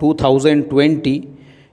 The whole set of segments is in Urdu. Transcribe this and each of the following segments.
2020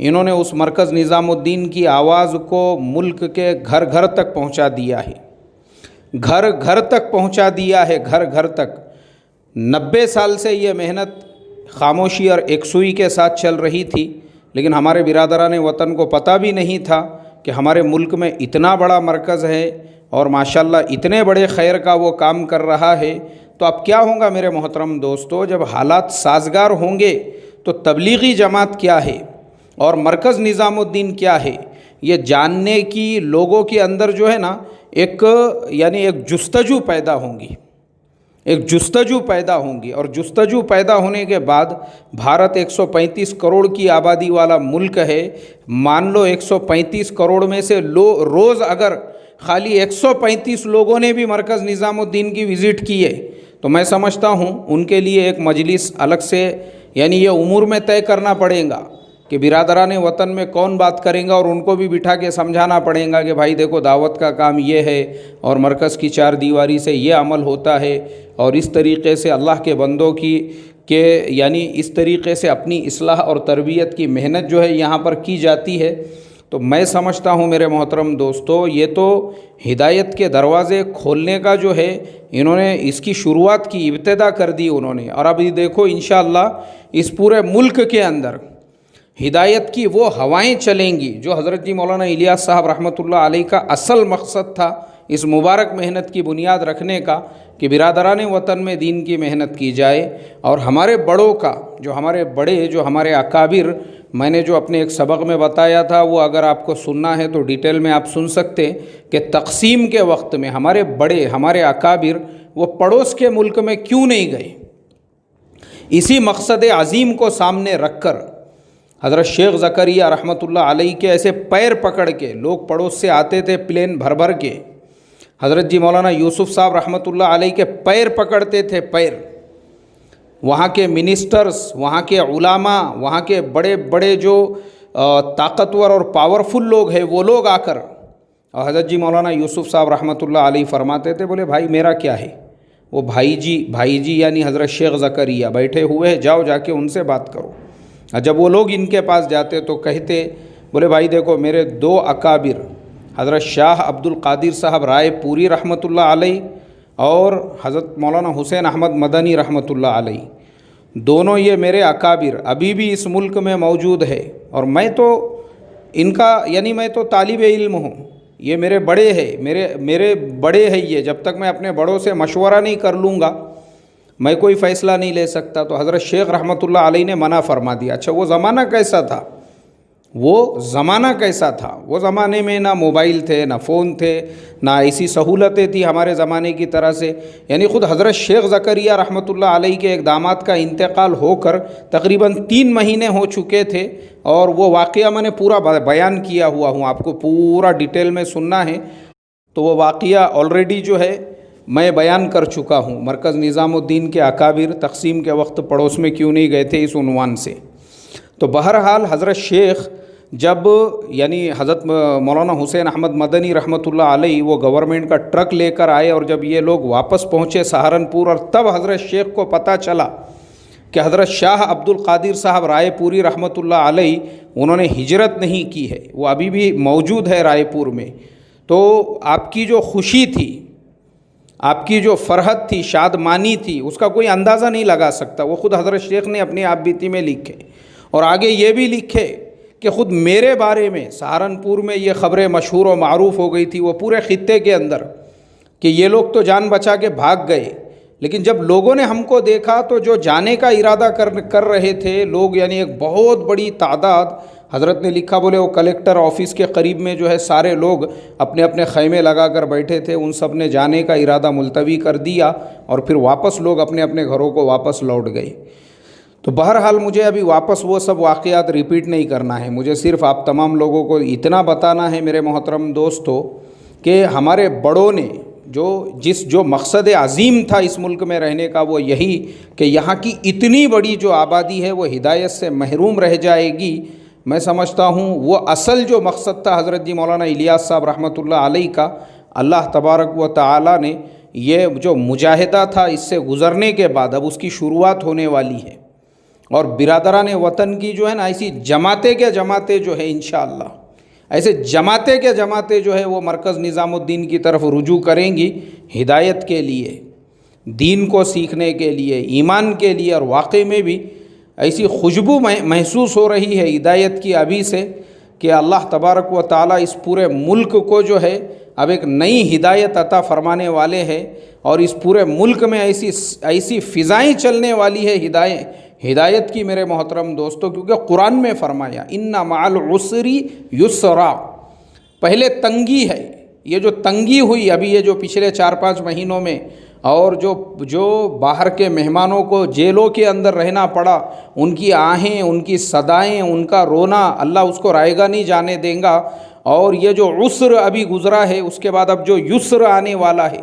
انہوں نے اس مرکز نظام الدین کی آواز کو ملک کے گھر گھر تک پہنچا دیا ہے، گھر گھر تک پہنچا دیا ہے، گھر گھر تک۔ 90 سال سے یہ محنت خاموشی اور یکسوئی کے ساتھ چل رہی تھی، لیکن ہمارے برادران وطن کو پتہ بھی نہیں تھا کہ ہمارے ملک میں اتنا بڑا مرکز ہے اور ماشاءاللہ اتنے بڑے خیر کا وہ کام کر رہا ہے۔ تو اب کیا ہوگا میرے محترم دوستو، جب حالات سازگار ہوں گے تو تبلیغی جماعت کیا ہے اور مرکز نظام الدین کیا ہے، یہ جاننے کی لوگوں کے اندر جو ہے نا ایک جستجو پیدا ہوں گی، ایک جستجو پیدا ہوں گی، اور جستجو پیدا ہونے کے بعد بھارت 135 کروڑ کی آبادی والا ملک ہے۔ مان لو 135 کروڑ میں سے روز اگر خالی 135 لوگوں نے بھی مرکز نظام الدین کی وزٹ کی ہے تو میں سمجھتا ہوں ان کے لیے ایک مجلس الگ سے یہ امور میں طے کرنا پڑے گا کہ برادران وطن میں کون بات کریں گا، اور ان کو بھی بٹھا کے سمجھانا پڑے گا کہ بھائی دیکھو دعوت کا کام یہ ہے اور مرکز کی 4 دیواری سے یہ عمل ہوتا ہے، اور اس طریقے سے اللہ کے بندوں کی اس طریقے سے اپنی اصلاح اور تربیت کی محنت جو ہے یہاں پر کی جاتی ہے۔ تو میں سمجھتا ہوں میرے محترم دوستو، یہ تو ہدایت کے دروازے کھولنے کا جو ہے انہوں نے اس کی شروعات کی، ابتدا کر دی انہوں نے، اور اب یہ دیکھو انشاءاللہ اس پورے ملک کے اندر ہدایت کی وہ ہوائیں چلیں گی جو حضرت جی مولانا الیاس صاحب رحمۃ اللہ علیہ کا اصل مقصد تھا اس مبارک محنت کی بنیاد رکھنے کا، کہ برادران وطن میں دین کی محنت کی جائے، اور ہمارے بڑوں کا جو ہمارے اکابر، میں نے جو اپنے ایک سبق میں بتایا تھا وہ اگر آپ کو سننا ہے تو ڈیٹیل میں آپ سن سکتے ہیں کہ تقسیم کے وقت میں ہمارے اکابر وہ پڑوس کے ملک میں کیوں نہیں گئے۔ اسی مقصد عظیم کو سامنے رکھ کر حضرت شیخ زکریا رحمۃ اللہ علیہ کے ایسے پیر پکڑ کے لوگ پڑوس سے آتے تھے پلین بھر بھر کے، حضرت جی مولانا یوسف صاحب رحمۃ اللہ علیہ کے پیر پکڑتے تھے، پیر، وہاں کے منسٹرز، وہاں کے علماء، وہاں کے بڑے بڑے جو طاقتور اور پاورفل لوگ ہیں وہ لوگ آ کر، اور حضرت جی مولانا یوسف صاحب رحمۃ اللہ علیہ فرماتے تھے، بولے بھائی میرا کیا ہے، وہ بھائی جی یعنی حضرت شیخ زکریا بیٹھے ہوئے ہیں، جاؤ جا کے ان سے بات کرو۔ اور جب وہ لوگ ان کے پاس جاتے تو کہتے، بولے بھائی دیکھو میرے 2 اکابر حضرت شاہ عبد القادر صاحب رائے پوری رحمۃ اللہ علیہ اور حضرت مولانا حسین احمد مدنی رحمۃ اللہ علیہ، دونوں یہ میرے اکابر ابھی بھی اس ملک میں موجود ہے، اور میں تو ان کا میں تو طالب علم ہوں، یہ میرے بڑے ہیں، میرے بڑے ہیں، یہ جب تک میں اپنے بڑوں سے مشورہ نہیں کر لوں گا میں کوئی فیصلہ نہیں لے سکتا۔ تو حضرت شیخ رحمۃ اللہ علیہ نے منع فرما دیا۔ اچھا وہ زمانہ کیسا تھا، وہ زمانے میں نہ موبائل تھے، نہ فون تھے، نہ ایسی سہولتیں تھی ہمارے زمانے کی طرح سے، خود حضرت شیخ زکریا رحمۃ اللہ علیہ کے ایک داماد کا انتقال ہو کر تقریباً 3 مہینے ہو چکے تھے، اور وہ واقعہ میں نے پورا بیان کیا ہوا ہوں، آپ کو پورا ڈیٹیل میں سننا ہے تو وہ واقعہ آلریڈی جو ہے میں بیان کر چکا ہوں، مرکز نظام الدین کے اکابر تقسیم کے وقت پڑوس میں کیوں نہیں گئے تھے، اس عنوان سے۔ تو بہرحال حضرت شیخ جب حضرت مولانا حسین احمد مدنی رحمۃ اللہ علیہ وہ گورنمنٹ کا ٹرک لے کر آئے، اور جب یہ لوگ واپس پہنچے سہارنپور، اور تب حضرت شیخ کو پتہ چلا کہ حضرت شاہ عبد القادر صاحب رائے پوری رحمۃ اللہ علیہ انہوں نے ہجرت نہیں کی ہے، وہ ابھی بھی موجود ہے رائے پور میں۔ تو آپ کی جو خوشی تھی، آپ کی جو فرحت تھی، شادمانی تھی، اس کا کوئی اندازہ نہیں لگا سکتا۔ وہ خود حضرت شیخ نے اپنی آپ بیتی میں لکھے، اور آگے یہ بھی لکھے کہ خود میرے بارے میں سہارنپور میں یہ خبریں مشہور و معروف ہو گئی تھی وہ پورے خطے کے اندر، کہ یہ لوگ تو جان بچا کے بھاگ گئے، لیکن جب لوگوں نے ہم کو دیکھا تو جو جانے کا ارادہ کر رہے تھے لوگ، ایک بہت بڑی تعداد، حضرت نے لکھا، بولے وہ کلیکٹر آفس کے قریب میں جو ہے سارے لوگ اپنے اپنے خیمے لگا کر بیٹھے تھے، ان سب نے جانے کا ارادہ ملتوی کر دیا، اور پھر واپس لوگ اپنے اپنے گھروں کو واپس لوٹ گئے۔ تو بہرحال مجھے ابھی واپس وہ سب واقعات ریپیٹ نہیں کرنا ہے، مجھے صرف آپ تمام لوگوں کو اتنا بتانا ہے میرے محترم دوستو کہ ہمارے بڑوں نے جو مقصد عظیم تھا اس ملک میں رہنے کا، وہ یہی کہ یہاں کی اتنی بڑی جو آبادی ہے وہ ہدایت سے محروم رہ جائے گی۔ میں سمجھتا ہوں وہ اصل جو مقصد تھا حضرت جی مولانا الیاس صاحب رحمۃ اللہ علیہ کا، اللہ تبارک و تعالی نے یہ جو مجاہدہ تھا اس سے گزرنے کے بعد اب اس کی شروعات ہونے والی ہے، اور برادران وطن کی جو ہے نا ایسی جماعتیں کے جماعتیں جو ہے انشاءاللہ ایسے جماعتیں کے جماعتیں جو ہے وہ مرکز نظام الدین کی طرف رجوع کریں گی ہدایت کے لیے، دین کو سیکھنے کے لیے، ایمان کے لیے، اور واقعی میں بھی ایسی خوشبو محسوس ہو رہی ہے ہدایت کی ابھی سے کہ اللہ تبارک و تعالیٰ اس پورے ملک کو جو ہے اب ایک نئی ہدایت عطا فرمانے والے ہیں، اور اس پورے ملک میں ایسی فضائیں چلنے والی ہے ہدایت کی میرے محترم دوستو، کیونکہ قرآن میں فرمایا ان مع العسر یسرا، پہلے تنگی ہے، یہ جو تنگی ہوئی ابھی یہ جو پچھلے 4-5 مہینوں میں، اور جو باہر کے مہمانوں کو جیلوں کے اندر رہنا پڑا، ان کی آہیں، ان کی صدائیں، ان کا رونا، اللہ اس کو رائے گا نہیں جانے دیں گا، اور یہ جو عسر ابھی گزرا ہے اس کے بعد اب جو یسر آنے والا ہے،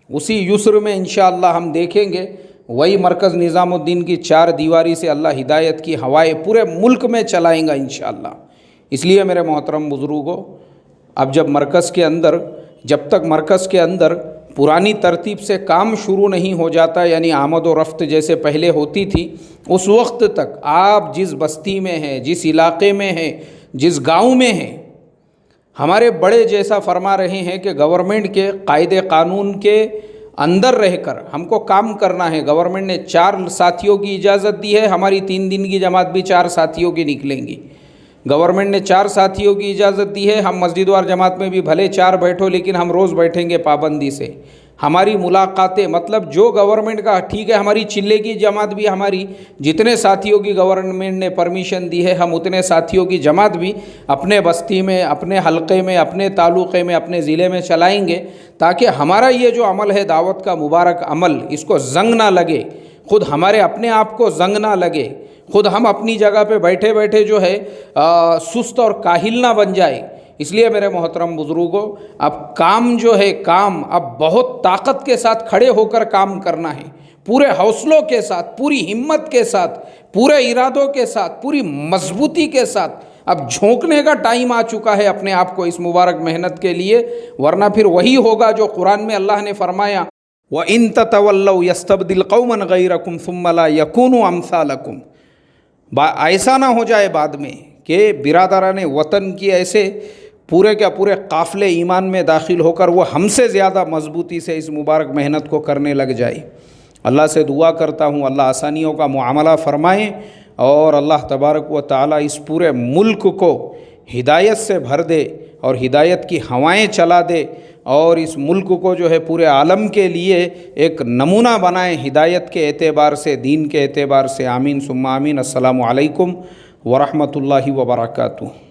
اسی یسر میں انشاءاللہ ہم دیکھیں گے وہی مرکز نظام الدین کی 4 دیواری سے اللہ ہدایت کی ہوائیں پورے ملک میں چلائیں گا انشاءاللہ۔ اس لیے میرے محترم بزرگوں، اب جب تک مرکز کے اندر پرانی ترتیب سے کام شروع نہیں ہو جاتا، یعنی آمد و رفت جیسے پہلے ہوتی تھی، اس وقت تک آپ جس بستی میں ہیں، جس علاقے میں ہیں، جس گاؤں میں ہیں، ہمارے بڑے جیسا فرما رہے ہیں کہ گورنمنٹ کے قاعدے قانون کے اندر رہ کر ہم کو کام کرنا ہے۔ گورنمنٹ نے 4 ساتھیوں کی اجازت دی ہے، ہماری 3 دن کی جماعت بھی 4 ساتھیوں کی نکلیں گی۔ گورنمنٹ نے 4 ساتھیوں کی اجازت دی ہے، ہم مسجد وار جماعت میں بھی بھلے 4 بیٹھو لیکن ہم روز بیٹھیں گے پابندی سے۔ ہماری ملاقاتیں، مطلب جو گورنمنٹ کا ٹھیک ہے، ہماری چلے کی جماعت بھی، ہماری جتنے ساتھیوں کی گورنمنٹ نے پرمیشن دی ہے، ہم اتنے ساتھیوں کی جماعت بھی اپنے بستی میں، اپنے حلقے میں، اپنے تعلقے میں، اپنے ضلع میں چلائیں گے، تاکہ ہمارا یہ جو عمل ہے دعوت کا مبارک عمل، اس کو زنگ نہ لگے، خود ہمارے اپنے آپ کو زنگ نہ لگے، خود ہم اپنی جگہ پہ بیٹھے بیٹھے جو ہے سست اور کاہل نہ بن جائے۔ اس لیے میرے محترم بزرگوں، اب کام جو ہے اب بہت طاقت کے ساتھ کھڑے ہو کر کام کرنا ہے، پورے حوصلوں کے ساتھ، پوری ہمت کے ساتھ، پورے ارادوں کے ساتھ، پوری مضبوطی کے ساتھ۔ اب جھونکنے کا ٹائم آ چکا ہے اپنے آپ کو اس مبارک محنت کے لیے، ورنہ پھر وہی ہوگا جو قرآن میں اللہ نے فرمایا وَإِن تَتَوَلَّوْا يَسْتَبْدِلْ قَوْمًا غَيْرَكُمْ ثُمَّ لَا يَكُونُوا أَمْثَالَكُمْ۔ ایسا نہ ہو جائے بعد میں کہ برادران وطن کی ایسے پورے کے پورے قافلے ایمان میں داخل ہو کر وہ ہم سے زیادہ مضبوطی سے اس مبارک محنت کو کرنے لگ جائے۔ اللہ سے دعا کرتا ہوں اللہ آسانیوں کا معاملہ فرمائیں، اور اللہ تبارک و تعالیٰ اس پورے ملک کو ہدایت سے بھر دے اور ہدایت کی ہوائیں چلا دے، اور اس ملک کو جو ہے پورے عالم کے لیے ایک نمونہ بنائے ہدایت کے اعتبار سے، دین کے اعتبار سے۔ آمین ثم آمین۔ السلام علیکم ورحمۃ اللہ وبرکاتہ۔